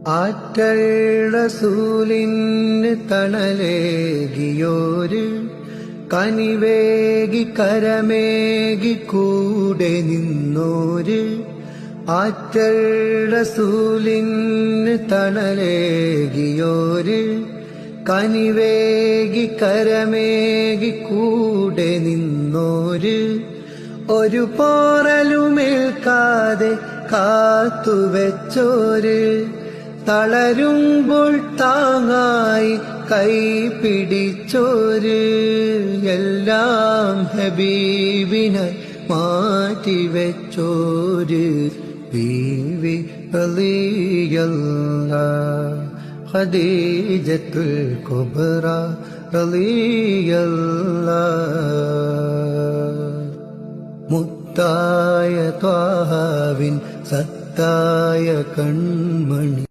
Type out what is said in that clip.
ആറ്റൽ റസൂലിന് തണലേകിയോര് കനിവേകി കരമേകി കൂടെ നിന്നോര് ആറ്റൽ റസൂലിന് തണലേകിയോര് കനിവേകി കരമേകി കൂടെ നിന്നോര് ഒരു പോറലുമേൽക്കാതെ കാത്തുവെച്ചോര് തളരുമ്പോൾ താങ്ങായി കൈ പിടിച്ചോര് എല്ലാം ഹബീബിനായി മാറ്റിവെച്ചോര് ബീവി റളിയല്ലാഹ് ഖദീജത്തുൽ കുബ്ര റളിയല്ലാഹ് മുത്തായ ത്വാഹാവിൻ സത്തായ കൺമണി